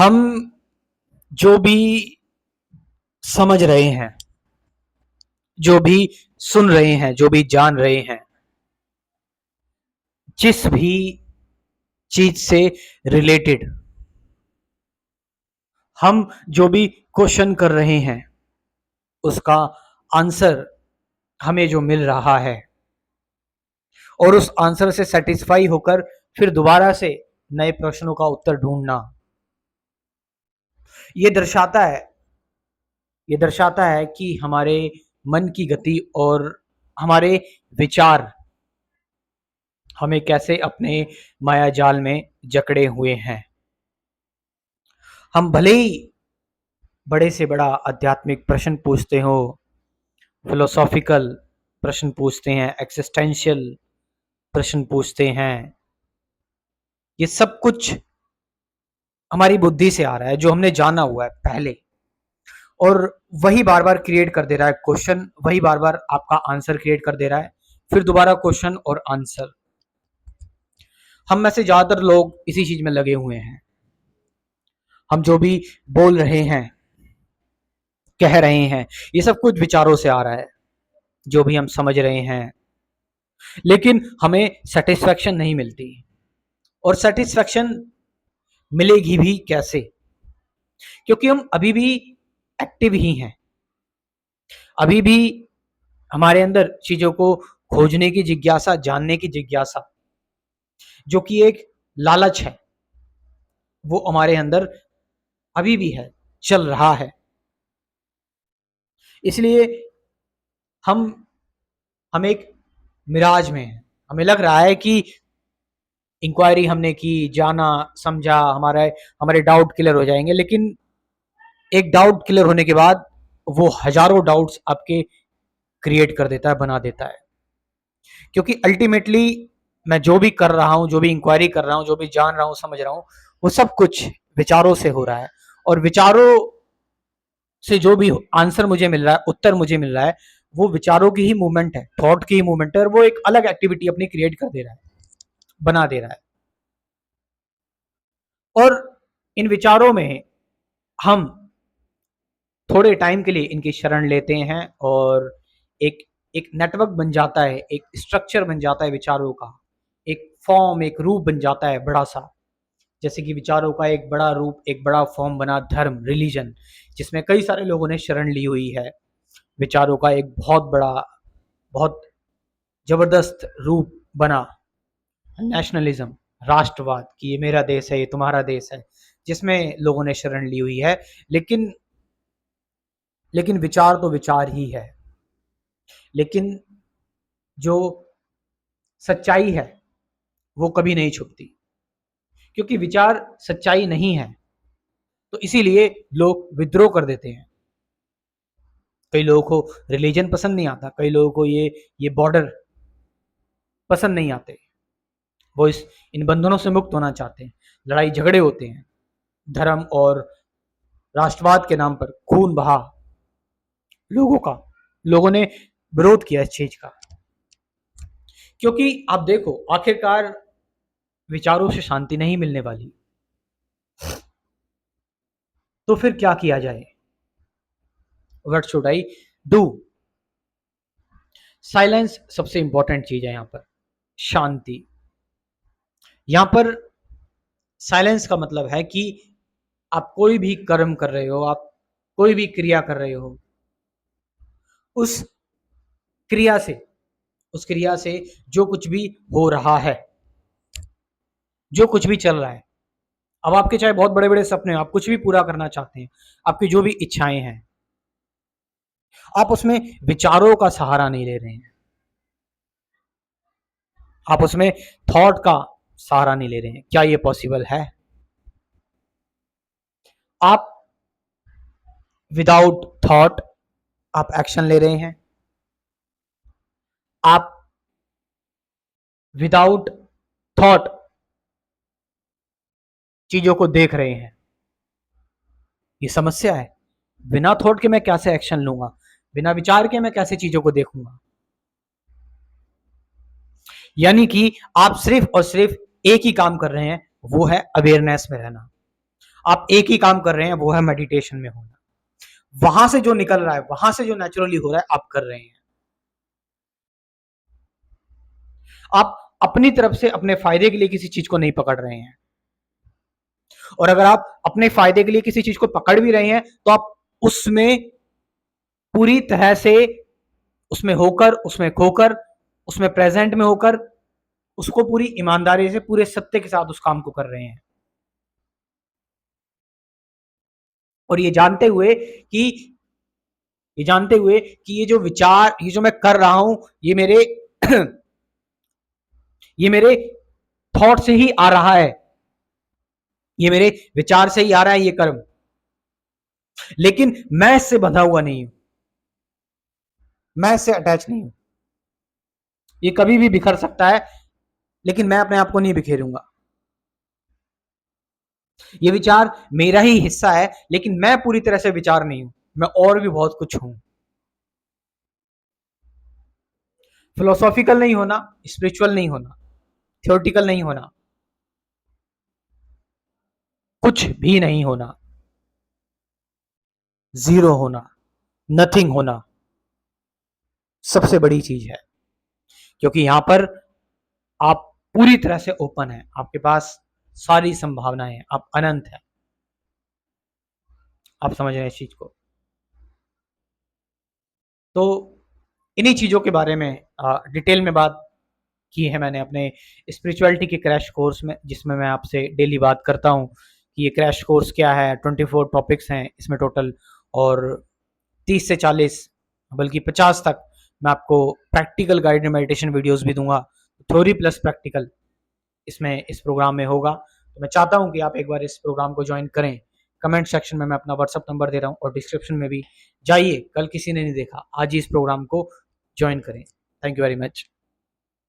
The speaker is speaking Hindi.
हम जो भी समझ रहे हैं, जो भी सुन रहे हैं, जो भी जान रहे हैं, जिस भी चीज से रिलेटेड हम जो भी क्वेश्चन कर रहे हैं, उसका आंसर हमें जो मिल रहा है और उस आंसर से सेटिस्फाई होकर फिर दोबारा से नए प्रश्नों का उत्तर ढूंढना, ये दर्शाता है ये दर्शाता है कि हमारे मन की गति और हमारे विचार हमें कैसे अपने माया जाल में जकड़े हुए हैं। हम भले ही बड़े से बड़ा आध्यात्मिक प्रश्न पूछते हो, फिलोसॉफिकल प्रश्न पूछते हैं, एक्सिस्टेंशियल प्रश्न पूछते हैं, ये सब कुछ हमारी बुद्धि से आ रहा है, जो हमने जाना हुआ है पहले, और वही बार बार क्रिएट कर दे रहा है क्वेश्चन, वही बार बार आपका आंसर क्रिएट कर दे रहा है, फिर दोबारा क्वेश्चन और आंसर। हम में से ज्यादातर लोग इसी चीज में लगे हुए हैं। हम जो भी बोल रहे हैं, कह रहे हैं, ये सब कुछ विचारों से आ रहा है, जो भी हम समझ रहे हैं, लेकिन हमें सेटिस्फैक्शन नहीं मिलती। और सेटिस्फैक्शन मिलेगी भी कैसे? क्योंकि हम अभी भी एक्टिव ही हैं, अभी भी हमारे अंदर चीजों को खोजने की जिज्ञासा, जानने की जिज्ञासा, जो कि एक लालच है, वो हमारे अंदर अभी भी है, चल रहा है। इसलिए हम हम एक मिराज में हैं। हमें लग रहा है कि इंक्वायरी हमने की, जाना, समझा, हमारे डाउट क्लियर हो जाएंगे, लेकिन एक डाउट क्लियर होने के बाद वो हजारों डाउट्स आपके क्रिएट कर देता है, बना देता है। क्योंकि अल्टीमेटली मैं जो भी कर रहा हूं, जो भी इंक्वायरी कर रहा हूं, जो भी जान रहा हूं, समझ रहा हूं, वो सब कुछ विचारों से हो रहा है। और विचारों से जो भी आंसर मुझे मिल रहा है, उत्तर मुझे मिल रहा है, वो विचारों की ही मूवमेंट है, थॉट की ही मूवमेंट है, और वो एक अलग एक्टिविटी अपनी क्रिएट कर दे रहा है, बना दे रहा है। और इन विचारों में हम थोड़े टाइम के लिए इनकी शरण लेते हैं, और एक एक नेटवर्क बन जाता है, एक स्ट्रक्चर बन जाता है विचारों का, एक फॉर्म, एक रूप बन जाता है बड़ा सा। जैसे कि विचारों का एक बड़ा रूप, एक बड़ा फॉर्म बना धर्म, रिलीजन, जिसमें कई सारे लोगों ने शरण ली हुई है। विचारों का एक बहुत बड़ा, बहुत जबरदस्त रूप बना नेशनलिज्म, राष्ट्रवाद, कि ये मेरा देश है, ये तुम्हारा देश है, जिसमें लोगों ने शरण ली हुई है। लेकिन लेकिन विचार तो विचार ही है। लेकिन जो सच्चाई है वो कभी नहीं छुपती, क्योंकि विचार सच्चाई नहीं है, तो इसीलिए लोग विद्रोह कर देते हैं। कई लोगों को रिलीजन पसंद नहीं आता, कई लोगों को ये बॉर्डर पसंद नहीं आते, वो इन बंधनों से मुक्त होना चाहते हैं। लड़ाई झगड़े होते हैं, धर्म और राष्ट्रवाद के नाम पर खून बहा लोगों ने विरोध किया इस चीज का। क्योंकि आप देखो, आखिरकार विचारों से शांति नहीं मिलने वाली, तो फिर क्या किया जाए? What should I do? Silence सबसे इंपॉर्टेंट चीज है। यहां पर शांति, यहां पर साइलेंस का मतलब है कि आप कोई भी कर्म कर रहे हो, आप कोई भी क्रिया कर रहे हो, उस क्रिया से उस क्रिया से जो कुछ भी हो रहा है, जो कुछ भी चल रहा है, अब आपके चाहे बहुत बड़े बड़े सपने हो, आप कुछ भी पूरा करना चाहते हैं, आपकी जो भी इच्छाएं हैं, आप उसमें विचारों का सहारा नहीं ले रहे हैं, आप उसमें थॉट का सहारा नहीं ले रहे हैं। क्या ये पॉसिबल है? आप विदाउट थॉट आप एक्शन ले रहे हैं, आप विदाउट थॉट चीजों को देख रहे हैं। ये समस्या है। बिना थॉट के मैं कैसे एक्शन लूंगा? बिना विचार के मैं कैसे चीजों को देखूंगा? यानी कि आप सिर्फ और सिर्फ एक ही काम कर रहे हैं, वो है अवेयरनेस में रहना। आप एक ही काम कर रहे हैं, वो है मेडिटेशन में होना। वहां से जो निकल रहा है, वहां से जो नेचुरली हो रहा है, आप कर रहे हैं। आप अपनी तरफ से अपने फायदे के लिए किसी चीज को नहीं पकड़ रहे हैं। और अगर आप अपने फायदे के लिए किसी चीज को पकड़ भी रहे हैं, तो आप उसमें पूरी तरह से, उसमें होकर, उसमें खोकर, उसमें प्रेजेंट में होकर, उसको पूरी ईमानदारी से, पूरे सत्य के साथ उस काम को कर रहे हैं। और ये जानते हुए कि ये जो विचार, ये जो मैं कर रहा हूं, ये मेरे ये मेरे थॉट से ही आ रहा है, ये मेरे विचार से ही आ रहा है ये कर्म, लेकिन मैं इससे बंधा हुआ नहीं हूं, मैं इससे अटैच नहीं हूं। ये कभी भी बिखर सकता है, लेकिन मैं अपने आप को नहीं बिखेरूंगा। ये विचार मेरा ही हिस्सा है, लेकिन मैं पूरी तरह से विचार नहीं हूं, मैं और भी बहुत कुछ हूं। फिलोसॉफिकल नहीं होना, स्पिरिचुअल नहीं होना, थियोरटिकल नहीं होना, कुछ भी नहीं होना, जीरो होना, नथिंग होना, सबसे बड़ी चीज है। क्योंकि यहां पर आप पूरी तरह से ओपन है, आपके पास सारी संभावनाएं हैं, आप अनंत है। आप समझ रहे हैं इस चीज को? तो इन्हीं चीजों के बारे में डिटेल में बात की है मैंने अपने स्पिरिचुअलिटी के क्रैश कोर्स में, जिसमें मैं आपसे डेली बात करता हूँ कि ये क्रैश कोर्स क्या है। 24 टॉपिक्स हैं इसमें टोटल, और 30 से 40 बल्कि 50 तक मैं आपको प्रैक्टिकल गाइडेड मेडिटेशन वीडियोस भी दूंगा। थ्योरी प्लस प्रैक्टिकल इसमें, इस प्रोग्राम में होगा। तो मैं चाहता हूँ कि आप एक बार इस प्रोग्राम को ज्वाइन करें। कमेंट सेक्शन में मैं अपना व्हाट्सअप नंबर दे रहा हूँ, और डिस्क्रिप्शन में भी जाइए, कल किसी ने नहीं देखा, आज ही इस प्रोग्राम को ज्वाइन करें। Thank you very much.